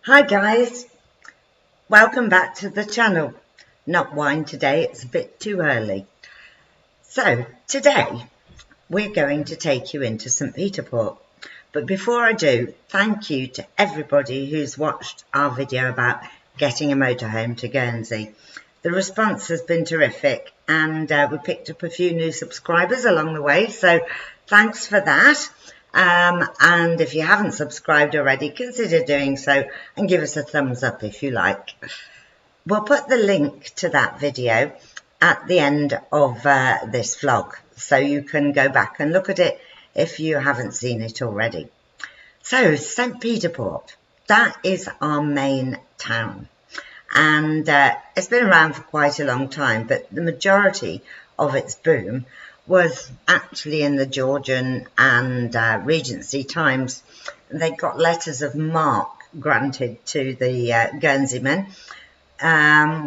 Hi guys, welcome back to the channel. Not wine today, it's a bit too early. So today we're going to take you into St. Peter Port. But before I do, thank you to everybody who's watched our video about getting a motorhome to Guernsey. The response has been terrific and we picked up a few new subscribers along the way, so thanks for that. And if you haven't subscribed already, consider doing so and give us a thumbs up if you like. We'll put the link to that video at the end of this vlog, so you can go back and look at it if you haven't seen it already. So St. Peter Port, that is our main town, and it's been around for quite a long time, but the majority of its boom was actually in the Georgian and Regency times. They got letters of marque granted to the Guernsey men,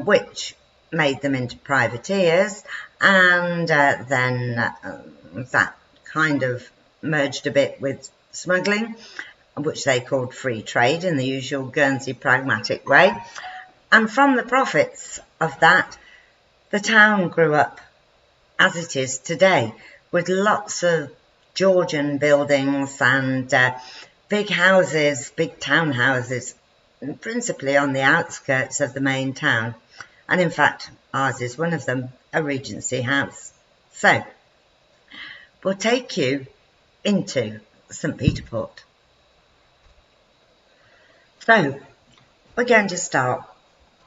which made them into privateers, and then that kind of merged a bit with smuggling, which they called free trade in the usual Guernsey pragmatic way. And from the profits of that, the town grew up as it is today, with lots of Georgian buildings and big houses, big townhouses, principally on the outskirts of the main town. And in fact, ours is one of them, a Regency house. So, we'll take you into St. Peter Port. So, we're going to start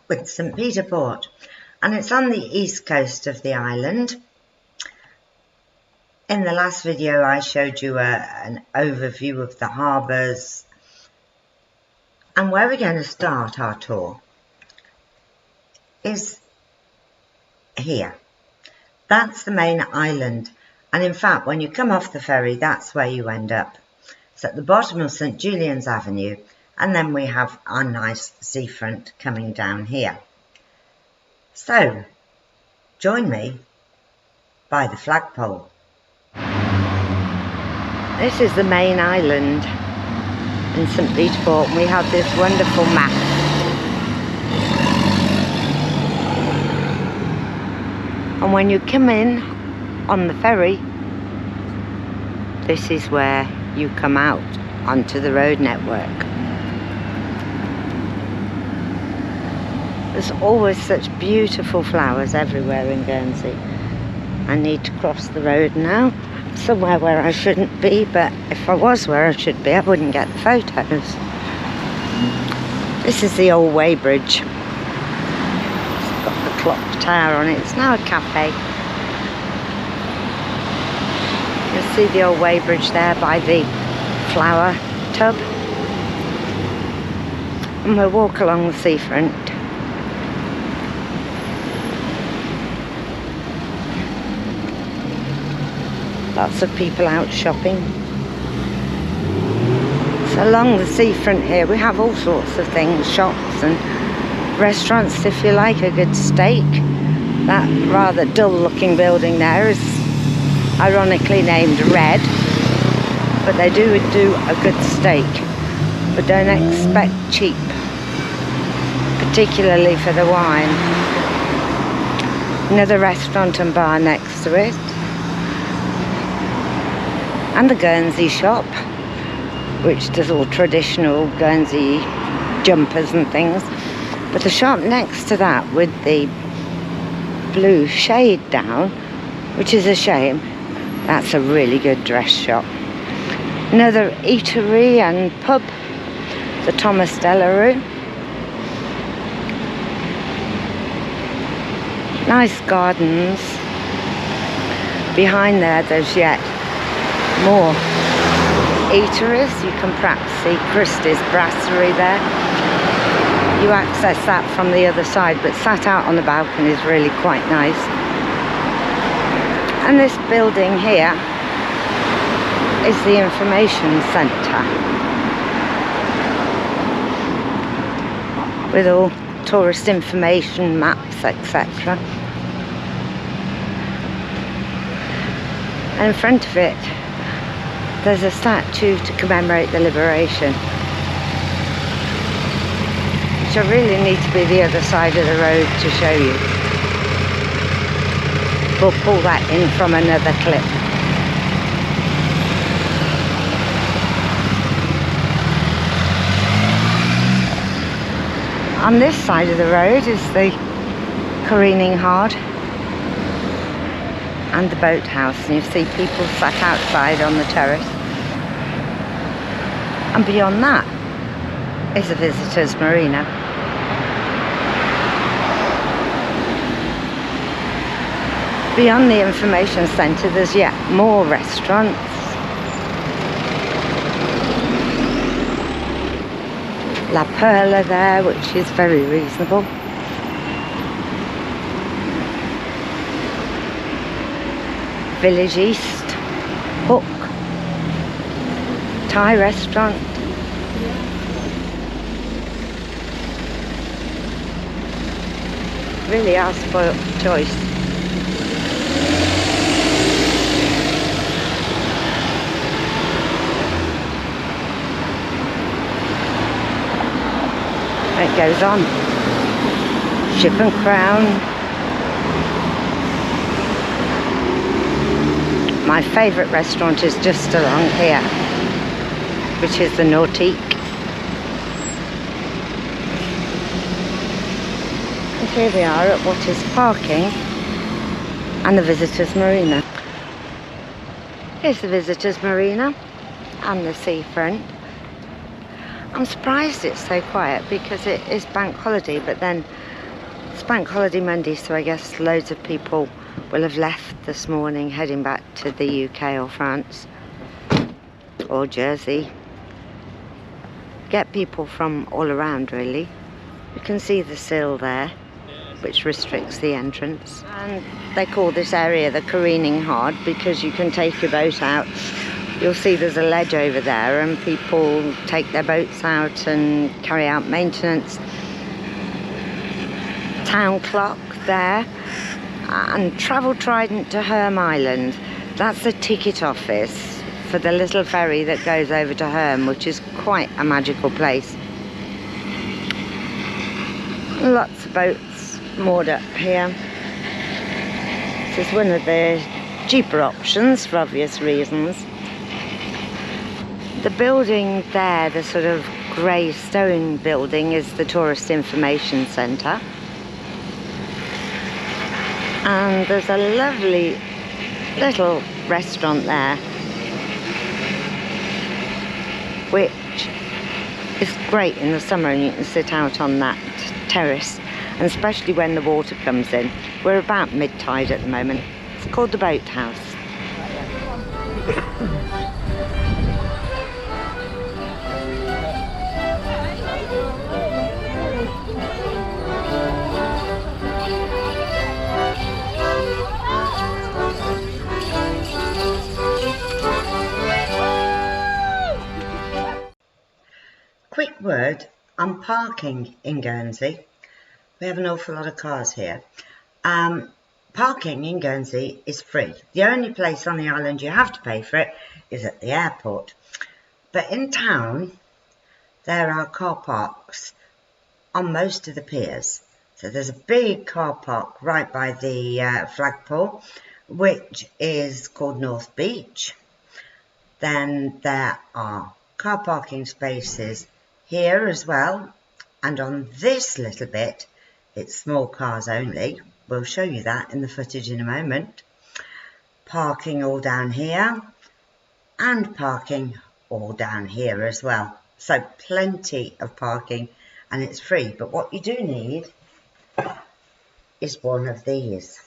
with St. Peter Port, and it's on the east coast of the island. In the last video I showed you an overview of the harbours, and where we're going to start our tour is here. That's the main island, and in fact when you come off the ferry that's where you end up. It's at the bottom of St. Julian's Avenue, and then we have our nice seafront coming down here. So join me by the flagpole. This is the main island in St. Peter Port, and we have this wonderful map. And when you come in on the ferry, this is where you come out onto the road network. There's always such beautiful flowers everywhere in Guernsey. I need to cross the road now. Somewhere where I shouldn't be, but if I was where I should be, I wouldn't get the photos. This is the old Weighbridge. It's got the clock tower on it. It's now a cafe. You'll see the old Weighbridge there by the flower tub. And we'll walk along the seafront. Lots of people out shopping. So along the seafront here we have all sorts of things, shops and restaurants if you like a good steak. That rather dull looking building there is ironically named Red, but they do a good steak, but don't expect cheap, particularly for the wine. Another restaurant and bar next to it. And the Guernsey shop, which does all traditional Guernsey jumpers and things. But the shop next to that with the blue shade down, which is a shame, that's a really good dress shop. Another eatery and pub, the Thomas Delarue. Nice gardens. Behind there's yet more eateries. You can perhaps see Christie's Brasserie there. You access that from the other side, but sat out on the balcony is really quite nice. And this building here is the information centre with all tourist information, maps, etc. And in front of it there's a statue to commemorate the liberation. which I really need to be the other side of the road to show you. We'll pull that in from another clip. On this side of the road is the careening hard and the boathouse, and you see people sat outside on the terrace. And beyond that is a visitors' marina. Beyond the information centre there's yet more restaurants. La Perla there, which is very reasonable. Village East, Hook, Thai restaurant. Really are spoilt for choice. It goes on. Ship and Crown. My favourite restaurant is just along here, which is the Nautique. And here we are at what is parking and the visitors' marina. Here's the visitors' marina and the seafront. I'm surprised it's so quiet because it is bank holiday, but then it's bank holiday Monday, so I guess loads of people will have left this morning heading back to the UK or France or Jersey. Get people from all around really. You can see the sill there, which restricts the entrance. And they call this area the careening hard because you can take your boat out. You'll see there's a ledge over there and people take their boats out and carry out maintenance. Town clock there, and Travel Trident to Herm Island. That's the ticket office for the little ferry that goes over to Herm, which is quite a magical place. Lots of boats moored up here. This is one of the cheaper options for obvious reasons. The building there, the sort of grey stone building, is the Tourist Information Centre. And there's a lovely little restaurant there, which is great in the summer, and you can sit out on that terrace, and especially when the water comes in. We're about mid-tide at the moment. It's called the Boathouse. Quick word on parking in Guernsey. We have an awful lot of cars here. Parking in Guernsey is free. The only place on the island you have to pay for it is at the airport. But in town, there are car parks on most of the piers. So there's a big car park right by the flagpole, which is called North Beach. Then there are car parking spaces here as well, and on this little bit it's small cars only. We'll show you that in the footage in a moment. Parking all down here and parking all down here as well, so plenty of parking, and it's free. But what you do need is one of these.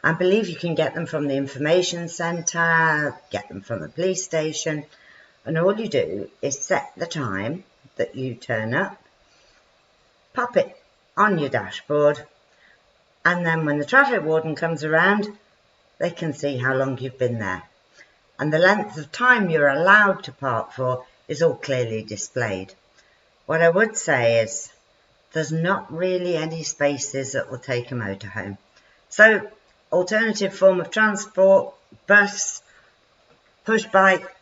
I believe you can get them from the information centre, get them from the police station, and all you do is set the time that you turn up, pop it on your dashboard, and then when the traffic warden comes around, they can see how long you've been there. And the length of time you're allowed to park for is all clearly displayed. What I would say is there's not really any spaces that will take a motorhome. So alternative form of transport, bus, push bike,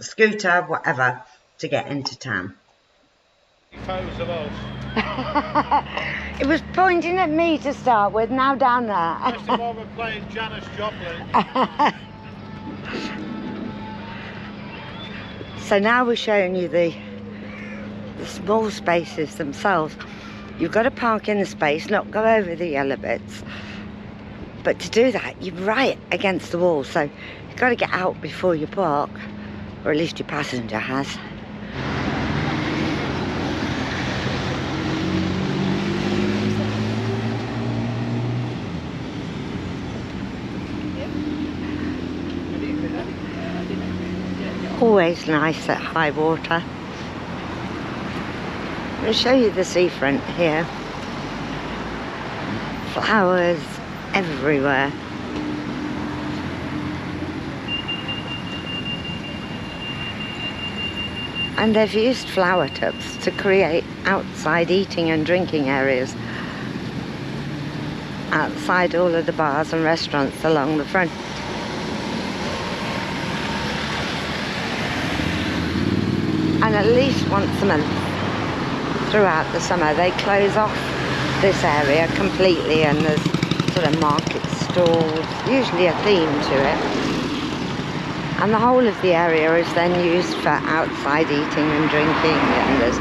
scooter, whatever, to get into town. Photos of us. It was pointing at me to start with, now down there. First of all, we're playing Janis Joplin. So now we're showing you the small spaces themselves. You've got to park in the space, not go over the yellow bits. But to do that, you're right against the wall, so you've got to get out before you park, or at least your passenger has. Always nice at high water. I'm going to show you the seafront here. Flowers everywhere. And they've used flower tubs to create outside eating and drinking areas outside all of the bars and restaurants along the front. And at least once a month throughout the summer they close off this area completely, and there's sort of market stalls, usually a theme to it. And the whole of the area is then used for outside eating and drinking, and there's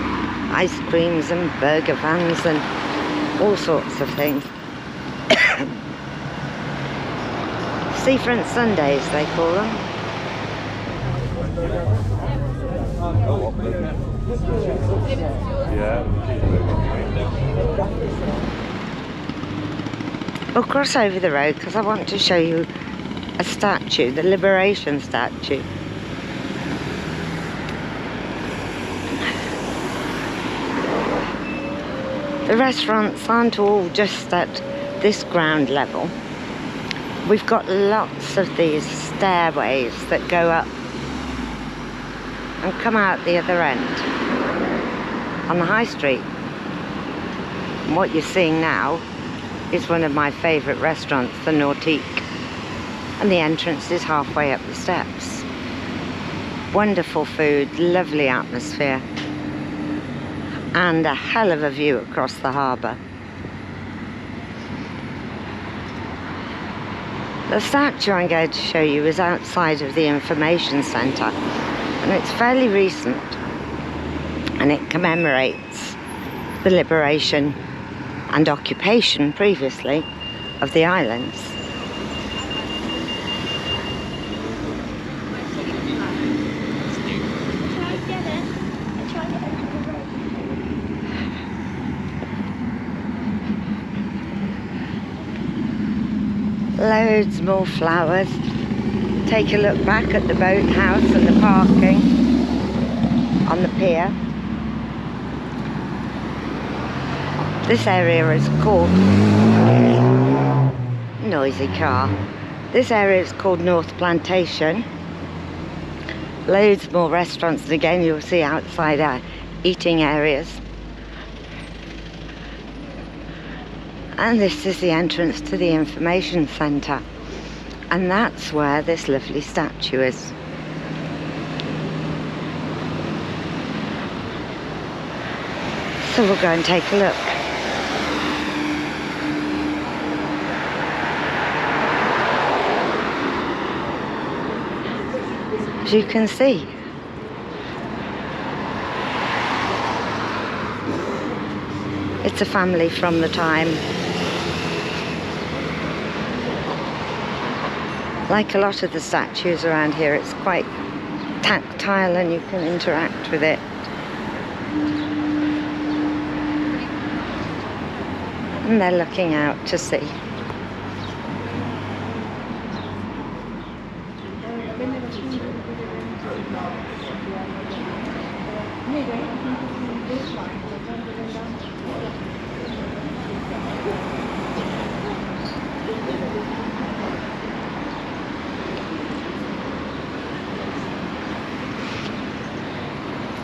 ice creams and burger vans and all sorts of things. Seafront Sundays they call them. We'll cross over the road because I want to show you a statue, the Liberation statue. The restaurants aren't all just at this ground level. We've got lots of these stairways that go up and come out the other end on the high street. And what you're seeing now is one of my favourite restaurants, the Nautique, and the entrance is halfway up the steps. Wonderful food, lovely atmosphere, and a hell of a view across the harbour. The statue I'm going to show you is outside of the information centre, and it's fairly recent, and it commemorates the liberation and occupation previously of the islands. Loads more flowers. Take a look back at the boathouse and the parking on the pier. This area is called, noisy car, this area is called North Plantation. Loads more restaurants, and again you'll see outside our eating areas. And this is the entrance to the information centre, and that's where this lovely statue is. So we'll go and take a look. As you can see, it's a family from the time. Like a lot of the statues around here, it's quite tactile and you can interact with it. And they're looking out to sea.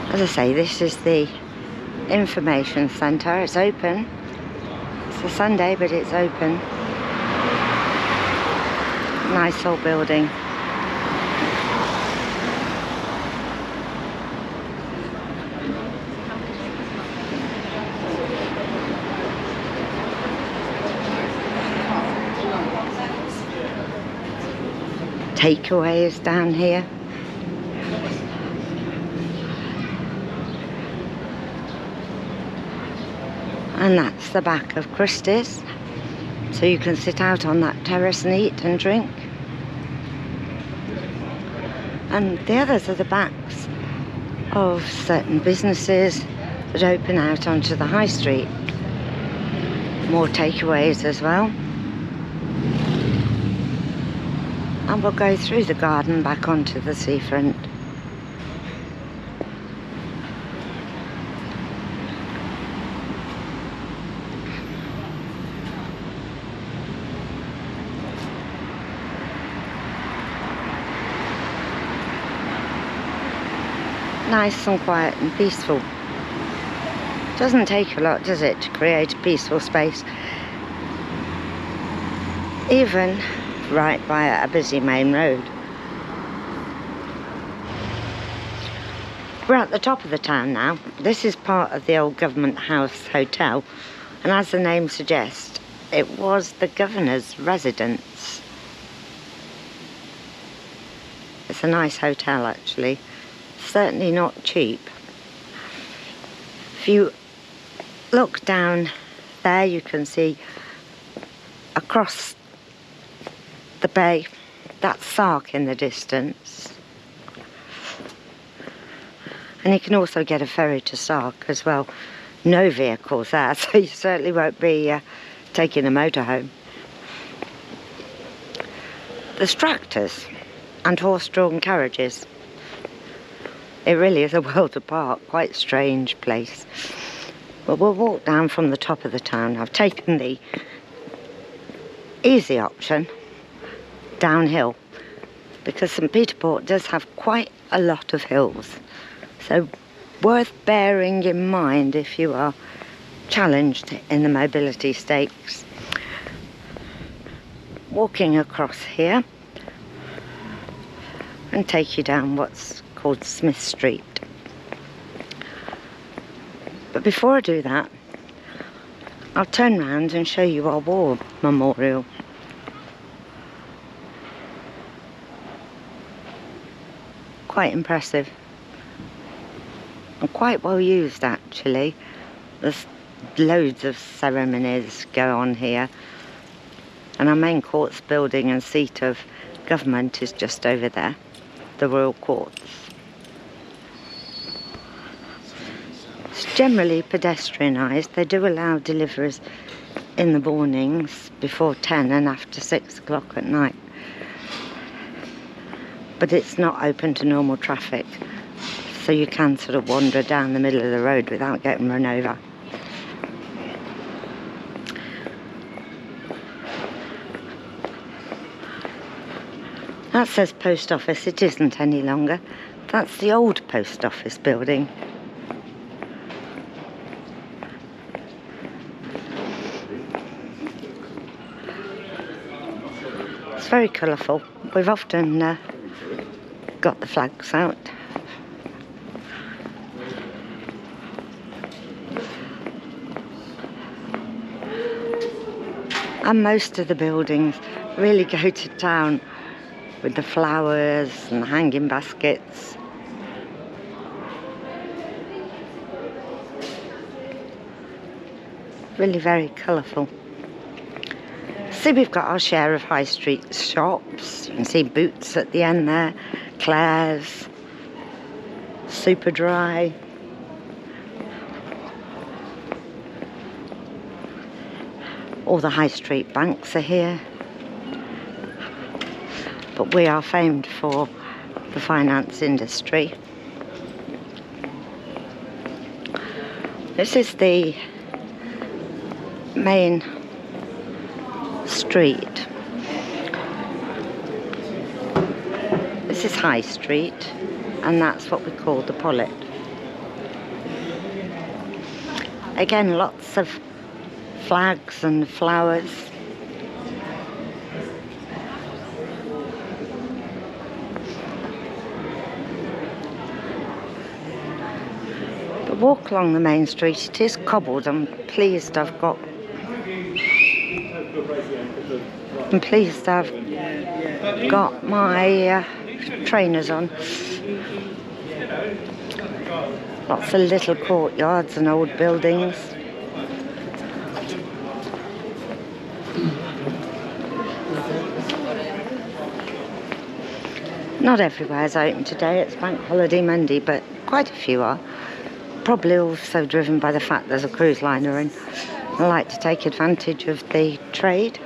As I say, this is the information centre. It's open. It's a Sunday, but it's open. Nice old building. takeaways down here. And that's the back of Christie's. So you can sit out on that terrace and eat and drink. And the others are the backs of certain businesses that open out onto the high street. More takeaways as well. And we'll go through the garden back onto the seafront. Nice and quiet and peaceful. Doesn't take a lot, does it, to create a peaceful space? Even right by a busy main road. We're at the top of the town now. This is part of the old Government House Hotel, and as the name suggests, it was the governor's residence. It's a nice hotel actually. Certainly not cheap. If you look down there, you can see across the bay, that's Sark in the distance. And you can also get a ferry to Sark as well. No vehicles there, so you certainly won't be taking a motorhome. There's tractors and horse-drawn carriages. It really is a world apart, quite strange place. But we'll walk down from the top of the town. I've taken the easy option downhill because St. Peter Port does have quite a lot of hills. So worth bearing in mind if you are challenged in the mobility stakes. Walking across here and take you down what's called Smith Street. But before I do that, I'll turn round and show you our war memorial. Quite impressive and quite well used actually. There's loads of ceremonies go on here, and our main courts building and seat of government is just over there, the Royal Courts. It's generally pedestrianised. They do allow deliveries in the mornings before 10 and after 6 o'clock at night. But it's not open to normal traffic, so you can sort of wander down the middle of the road without getting run over. That says post office. It isn't any longer. That's the old post office building. It's very colourful. We've often got the flags out. And most of the buildings really go to town with the flowers and the hanging baskets. Really very colourful. See, we've got our share of high street shops. You can see Boots at the end there, Claire's, Superdry. All the high street banks are here. But we are famed for the finance industry. This is the main street. This is High Street, and that's what we call the Pullet. Again, lots of flags and flowers. But walk along the main street. It is cobbled. I'm pleased I've got I'm pleased I've got my trainers on. Lots of little courtyards and old buildings. Not everywhere is open today, it's Bank Holiday Monday, but quite a few are. Probably also driven by the fact there's a cruise liner and I like to take advantage of the trade.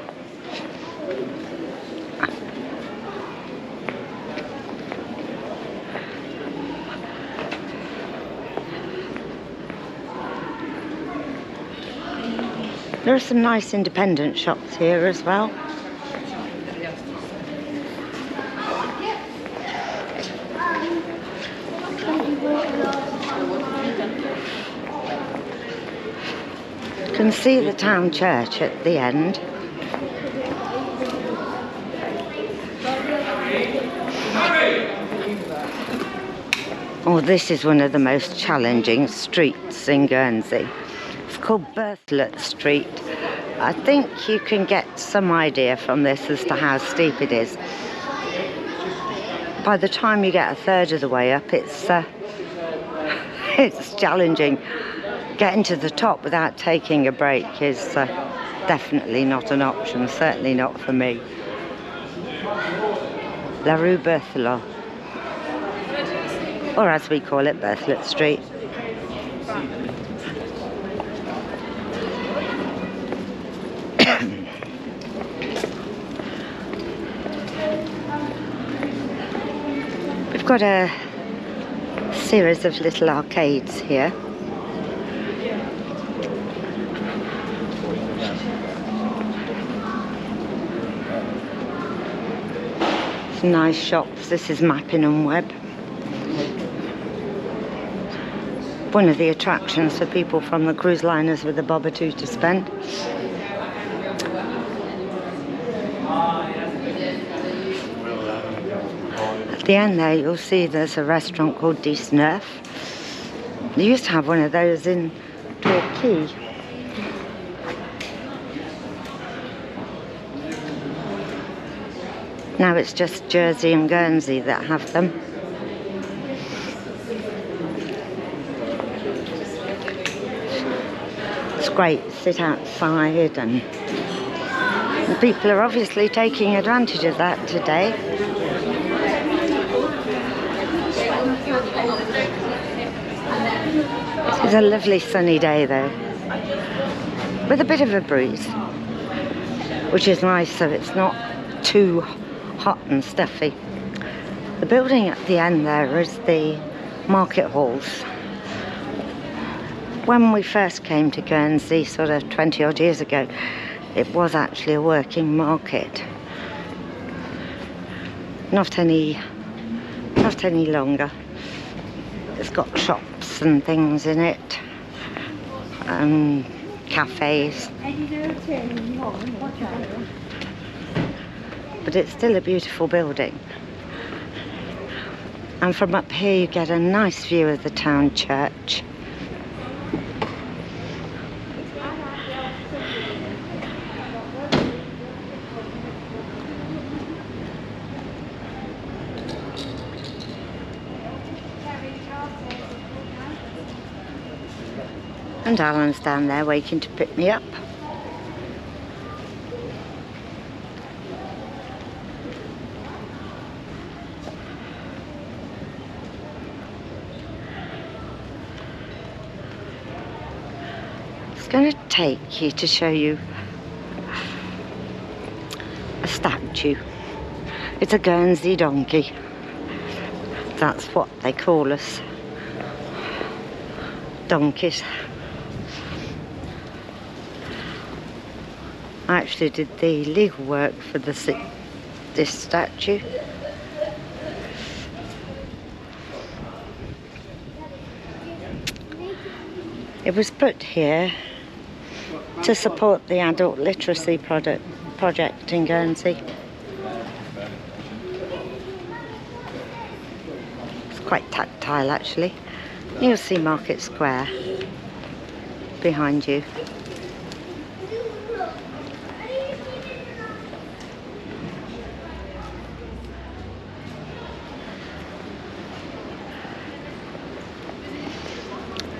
There are some nice independent shops here as well. You can see the town church at the end. Oh, this is one of the most challenging streets in Guernsey. It's called Beaucette Street. I think you can get some idea from this as to how steep it is. By the time you get a third of the way up, it's challenging. Getting to the top without taking a break is definitely not an option, certainly not for me. La Rue Beaucette, or as we call it, Beaucette Street. We've got a series of little arcades here. Some nice shops. This is Mappin and Webb. One of the attractions for people from the cruise liners with a bob or two to spend. At the end there you'll see there's a restaurant called Dix Neuf. They used to have one of those in Torquay. Now it's just Jersey and Guernsey that have them. It's great, sit outside and people are obviously taking advantage of that today. It's a lovely sunny day though, with a bit of a breeze, which is nice so it's not too hot and stuffy. The building at the end there is the market halls. When we first came to Guernsey, sort of 20 odd years ago, it was actually a working market. Not any longer. It's got shops and things in it, and cafes. But it's still a beautiful building. And from up here you get a nice view of the town church. And Alan's down there waiting to pick me up. I'm going to take you to show you a statue. It's a Guernsey donkey. That's what they call us. Donkeys. I actually did the legal work for this statue. It was put here to support the adult literacy project in Guernsey. It's quite tactile actually. You'll see Market Square behind you.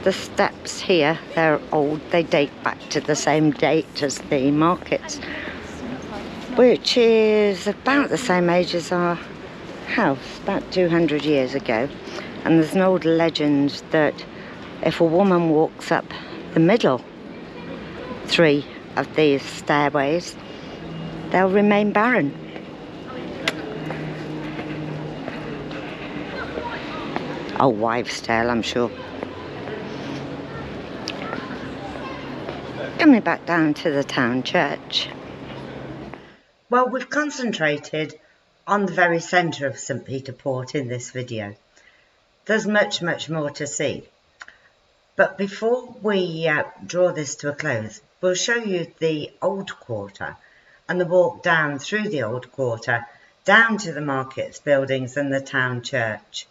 The steps here, they're old. They date back to the same date as the markets, which is about the same age as our house, about 200 years ago. And there's an old legend that if a woman walks up the middle 3 of these stairways, they'll remain barren. A wives' tale, I'm sure. Coming back down to the town church. Well, we've concentrated on the very centre of St. Peter Port in this video. There's much, much more to see. But before we draw this to a close, we'll show you the old quarter and the walk down through the old quarter, down to the markets, buildings and the town church.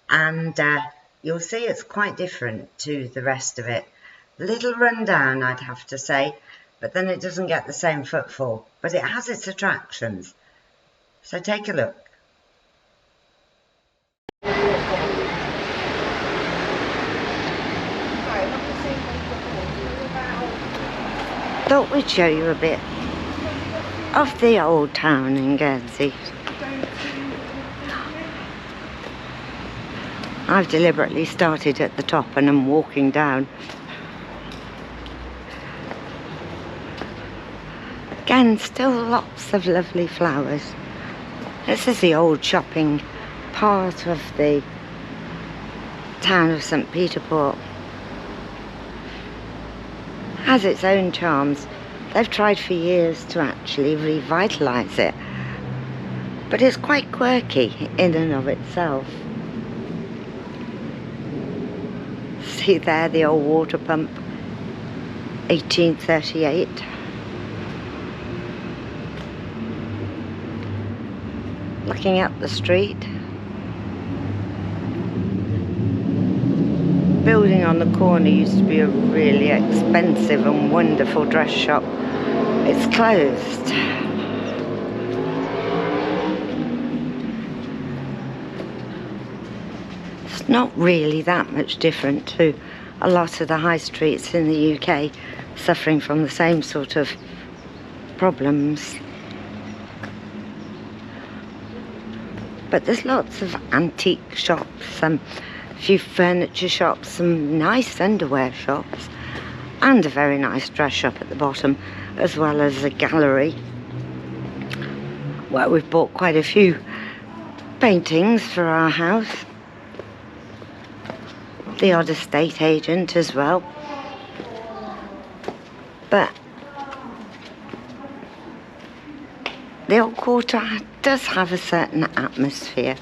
And you'll see it's quite different to the rest of it. Little run down, I'd have to say, but then it doesn't get the same footfall, but it has its attractions. So take a look. Thought we'd show you a bit of the old town in Guernsey. I've deliberately started at the top and I'm walking down. Again, still lots of lovely flowers. This is the old shopping part of the town of St. Peter Port. Has its own charms. They've tried for years to actually revitalise it, but it's quite quirky in and of itself. See there, the old water pump, 1838. Looking up the street, building on the corner used to be a really expensive and wonderful dress shop. It's closed. It's not really that much different to a lot of the high streets in the UK, suffering from the same sort of problems. But there's lots of antique shops, a few furniture shops, some nice underwear shops, and a very nice dress shop at the bottom, as well as a gallery where we've bought quite a few paintings for our house. The odd estate agent as well. But the old quarter does have a certain atmosphere.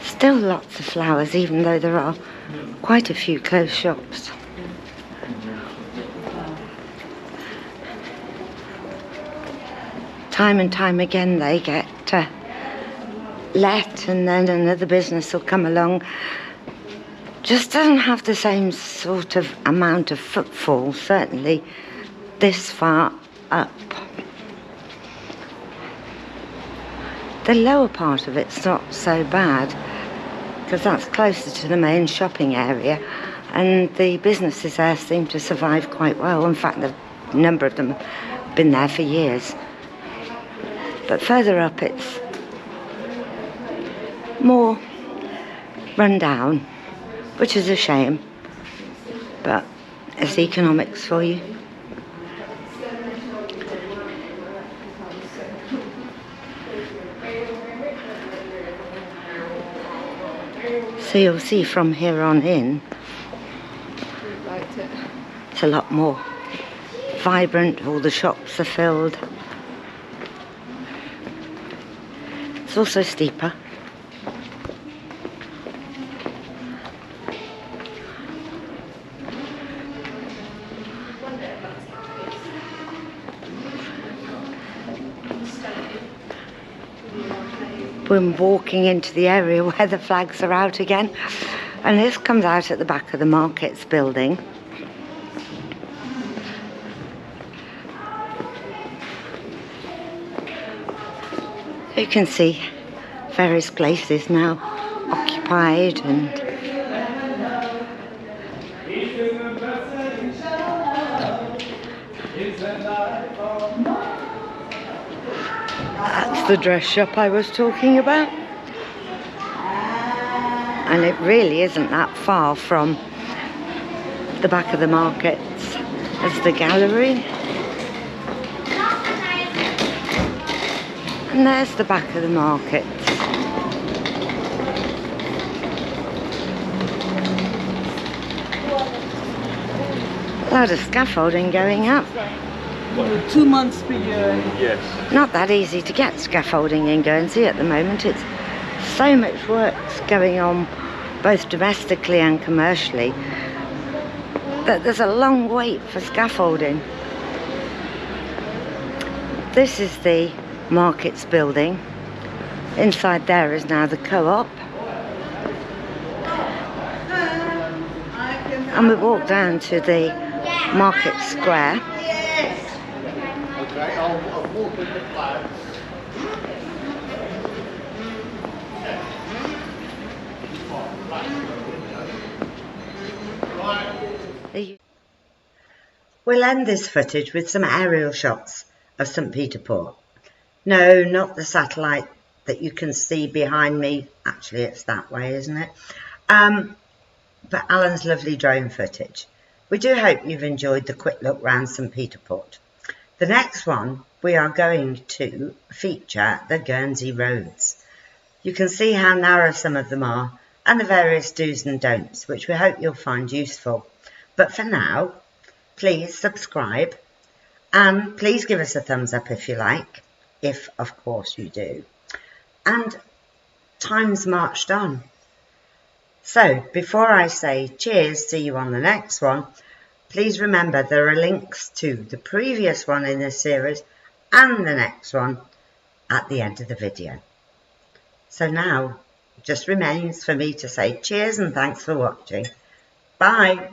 Still lots of flowers, even though there are quite a few closed shops. Time and time again they get let, and then another business will come along. Just doesn't have the same sort of amount of footfall, certainly this far up. The lower part of it's not so bad, because that's closer to the main shopping area, and the businesses there seem to survive quite well. In fact, a number of them have been there for years. But further up it's more run down, which is a shame, but it's economics for you. So you'll see from here on in, it's a lot more vibrant, all the shops are filled. It's also steeper. We're walking into the area where the flags are out again. And this comes out at the back of the markets building. You can see various places now occupied, and that's the dress shop I was talking about. And it really isn't that far from the back of the markets as the gallery. And there's the back of the markets. A lot of scaffolding going up. 2 months per year. Yes. Not that easy to get scaffolding in Guernsey at the moment. It's so much work's going on, both domestically and commercially, that there's a long wait for scaffolding. This is the markets building. Inside there is now the co-op. And we walk down to the market square. Okay, I'll walk with the flag. We'll end this footage with some aerial shots of St. Peter Port. No, not the satellite that you can see behind me. Actually, it's that way, isn't it? But Alan's lovely drone footage. We do hope you've enjoyed the quick look round St. Peter Port. The next one, we are going to feature the Guernsey roads. You can see how narrow some of them are and the various do's and don'ts, which we hope you'll find useful. But for now, please subscribe and please give us a thumbs up if you like, if of course you do. And time's marched on. So before I say cheers, see you on the next one, please remember there are links to the previous one in this series and the next one at the end of the video. So now just remains for me to say cheers and thanks for watching. Bye.